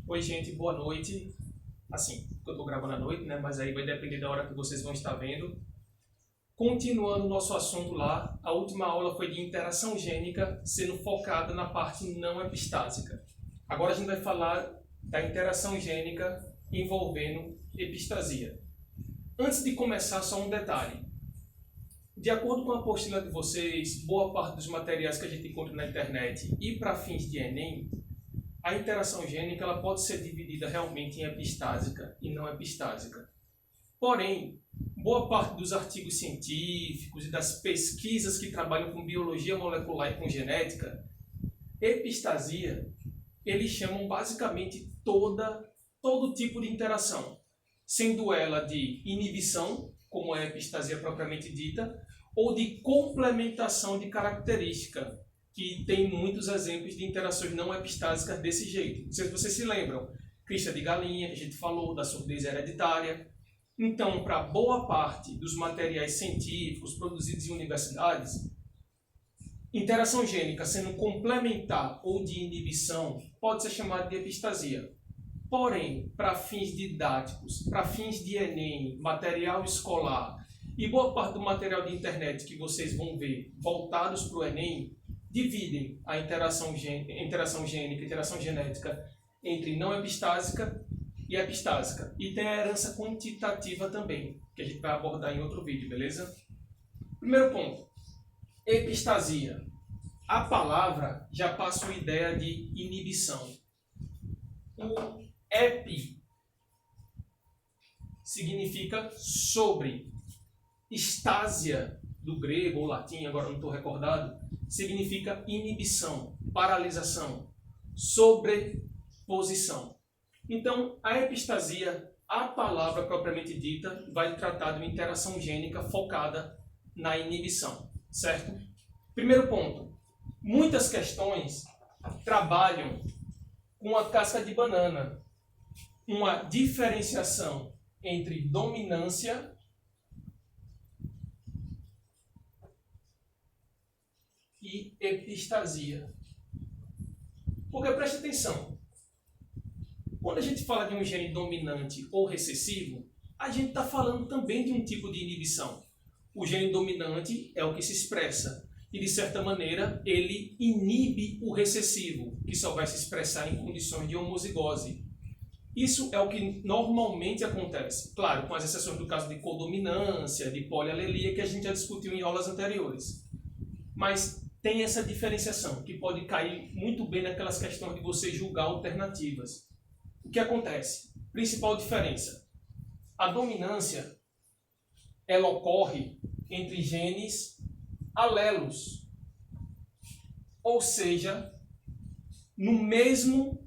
Oi, gente, boa noite. Assim, eu estou gravando à noite, né? Mas aí vai depender da hora que vocês vão estar vendo. Continuando o nosso assunto lá, a última aula foi de interação gênica, sendo focada na parte não epistásica. Agora a gente vai falar da interação gênica envolvendo epistasia. Antes de começar, só um detalhe. De acordo com a apostila de vocês, boa parte dos materiais que a gente encontra na internet e para fins de Enem, a interação gênica ela pode ser dividida realmente em epistásica e não epistásica. Porém, boa parte dos artigos científicos e das pesquisas que trabalham com biologia molecular e com genética, epistasia, eles chamam basicamente todo tipo de interação, sendo ela de inibição, como é a epistasia propriamente dita, ou de complementação de característica, que tem muitos exemplos de interações não epistásicas desse jeito. Não sei se vocês se lembram, crista de galinha, que a gente falou, da surdez hereditária. Então, para boa parte dos materiais científicos produzidos em universidades, interação gênica sendo complementar ou de inibição pode ser chamada de epistasia. Porém, para fins didáticos, para fins de Enem, material escolar e boa parte do material de internet que vocês vão ver voltados para o Enem, dividem a interação gênica, interação genética entre não epistásica e epistásica. E tem a herança quantitativa também, que a gente vai abordar em outro vídeo, beleza? Primeiro ponto, epistasia. A palavra já passa uma ideia de inibição. O epi significa sobre. Estásia, do grego ou latim, agora não estou recordado, significa inibição, paralisação, sobreposição. Então, a epistasia, a palavra propriamente dita, vai tratar de uma interação gênica focada na inibição, certo? Primeiro ponto, muitas questões trabalham com a casca de banana, uma diferenciação entre dominância e epistasia. Porque preste atenção, quando a gente fala de um gene dominante ou recessivo, a gente está falando também de um tipo de inibição. O gene dominante é o que se expressa e, de certa maneira, ele inibe o recessivo, que só vai se expressar em condições de homozigose. Isso é o que normalmente acontece, claro, com as exceções do caso de codominância, de polialelia, que a gente já discutiu em aulas anteriores. Mas tem essa diferenciação, que pode cair muito bem naquelas questões de você julgar alternativas. O que acontece? Principal diferença. A dominância, ela ocorre entre genes alelos. Ou seja, no mesmo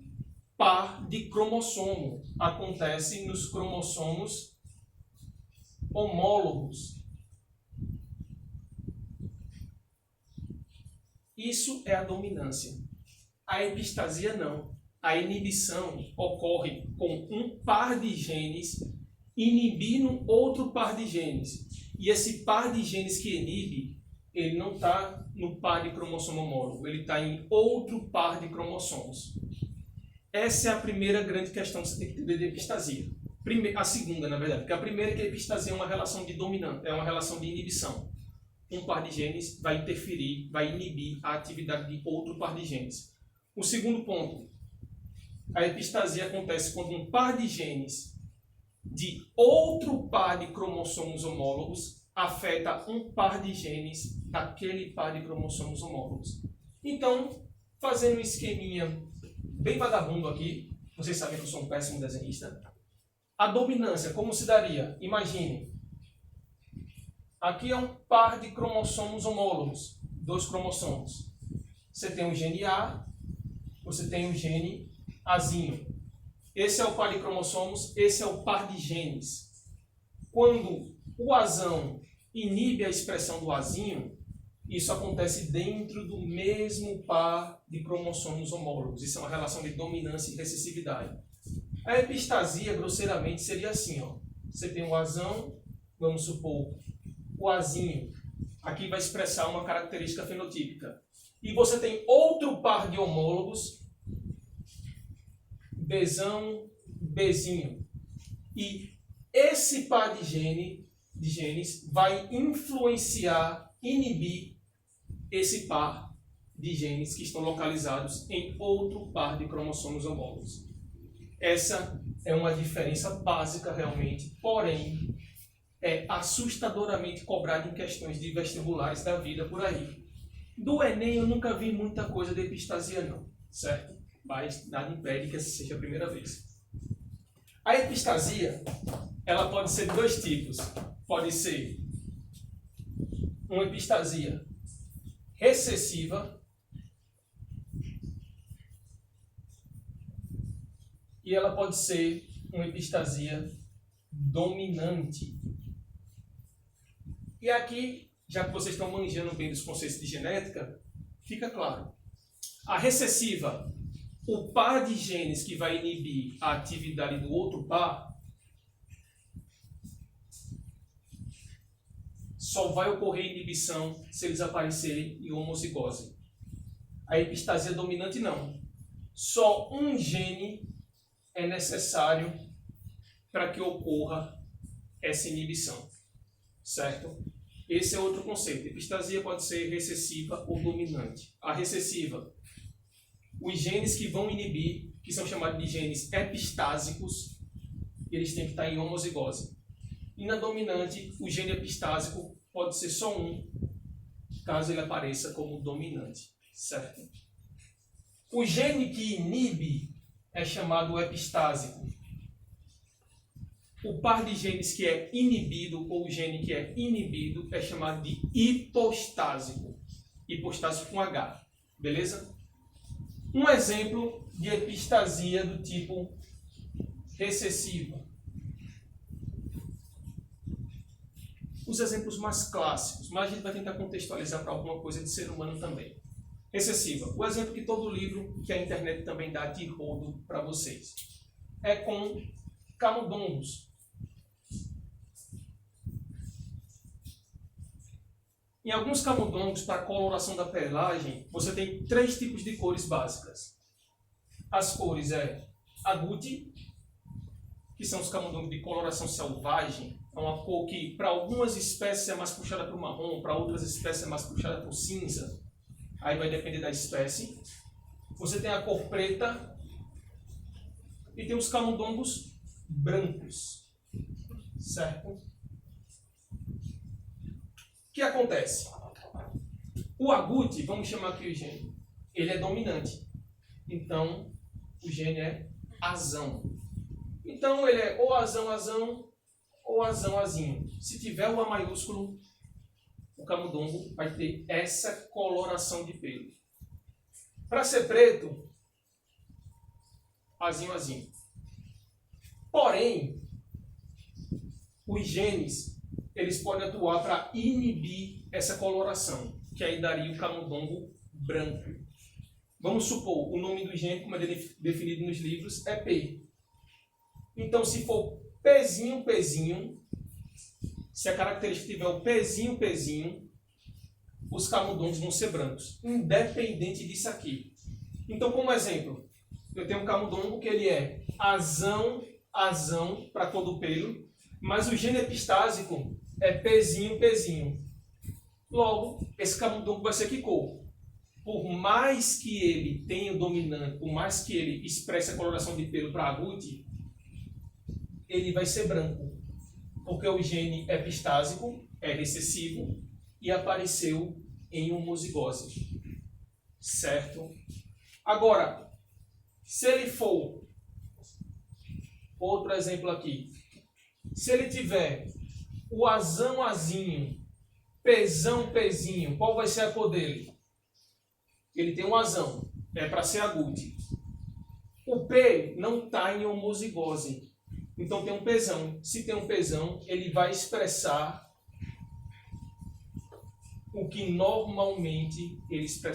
par de cromossomo. Acontece nos cromossomos homólogos. Isso é a dominância. A epistasia não. A inibição ocorre com um par de genes inibindo outro par de genes. E esse par de genes que inibe, ele não está no par de cromossomo homólogo, ele está em outro par de cromossomos. Essa é a primeira grande questão que você tem que entender de epistasia. A segunda, na verdade, porque a primeira é que a epistasia é uma relação de dominância, é uma relação de inibição. Um par de genes vai interferir, vai inibir a atividade de outro par de genes. O segundo ponto, a epistasia acontece quando um par de genes de outro par de cromossomos homólogos afeta um par de genes daquele par de cromossomos homólogos. Então, fazendo um esqueminha bem vagabundo aqui, vocês sabem que eu sou um péssimo desenhista, a dominância, como se daria? Imagine, aqui é um par de cromossomos homólogos, dois cromossomos. Você tem o gene A, você tem o gene Azinho. Esse é o par de cromossomos, esse é o par de genes. Quando o Azão inibe a expressão do Azinho, isso acontece dentro do mesmo par de cromossomos homólogos. Isso é uma relação de dominância e recessividade. A epistasia, grosseiramente, seria assim. Ó. Você tem o Azão, vamos supor, o Azinho. Aqui vai expressar uma característica fenotípica. E você tem outro par de homólogos Bzão, Bzinho. E esse par de genes vai influenciar, inibir esse par de genes que estão localizados em outro par de cromossomos homólogos. Essa é uma diferença básica realmente, porém é assustadoramente cobrada em questões de vestibulares da vida por aí. Do Enem eu nunca vi muita coisa de epistasia não, certo? Mas nada impede que essa seja a primeira vez. A epistasia, ela pode ser de dois tipos. Pode ser uma epistasia recessiva e ela pode ser uma epistasia dominante. E aqui, já que vocês estão manjando bem dos conceitos de genética, fica claro. A recessiva, o par de genes que vai inibir a atividade do outro par, só vai ocorrer inibição se eles aparecerem em homozigose. A epistasia dominante não. Só um gene é necessário para que ocorra essa inibição, certo? Esse é outro conceito. A epistasia pode ser recessiva ou dominante. A recessiva, os genes que vão inibir, que são chamados de genes epistásicos, eles têm que estar em homozigose. E na dominante, o gene epistásico pode ser só um, caso ele apareça como dominante, certo? O gene que inibe é chamado epistásico. O par de genes que é inibido, ou o gene que é inibido, é chamado de hipostásico. Hipostásico com H, beleza? Um exemplo de epistasia do tipo recessiva. Os exemplos mais clássicos, mas a gente vai tentar contextualizar para alguma coisa de ser humano também. Recessiva. O exemplo que todo livro, que a internet também dá de rodo para vocês, é com camundongos. Em alguns camundongos, para a coloração da pelagem, você tem 3 tipos de cores básicas. As cores é agouti, que são os camundongos de coloração selvagem. É uma cor que, para algumas espécies, é mais puxada para o marrom, para outras espécies, é mais puxada para o cinza. Aí vai depender da espécie. Você tem a cor preta e tem os camundongos brancos, certo? O que acontece? O agouti, vamos chamar aqui o gene, ele é dominante. Então, o gene é azão. Então, ele é ou azão, ou azinho. Se tiver o A maiúsculo, o camundongo vai ter essa coloração de pelo. Para ser preto, azinho. Porém, os genes, eles podem atuar para inibir essa coloração, que aí daria o camundongo branco. Vamos supor, o nome do gene, como é definido nos livros, é P. Então, se for Pzinho, se a característica tiver o Pzinho, os camundongos vão ser brancos, independente disso aqui. Então, como exemplo, eu tenho um camundongo que ele é azão para a cor do pelo, mas o gene epistásico é Pzinho. Logo, esse camundongo vai ser que cor? Por mais que ele tenha o dominante, por mais que ele expresse a coloração de pelo para agouti, ele vai ser branco, porque o gene epistásico é recessivo e apareceu em homozigose, certo? Agora, se ele for, outro exemplo aqui, se ele tiver o azinho, Pzinho, qual vai ser a cor dele? Ele tem um azão, é para ser agouti. O P não está em homozigose, então tem um Pzão. Se tem um Pzão, ele vai expressar o que normalmente ele expressa.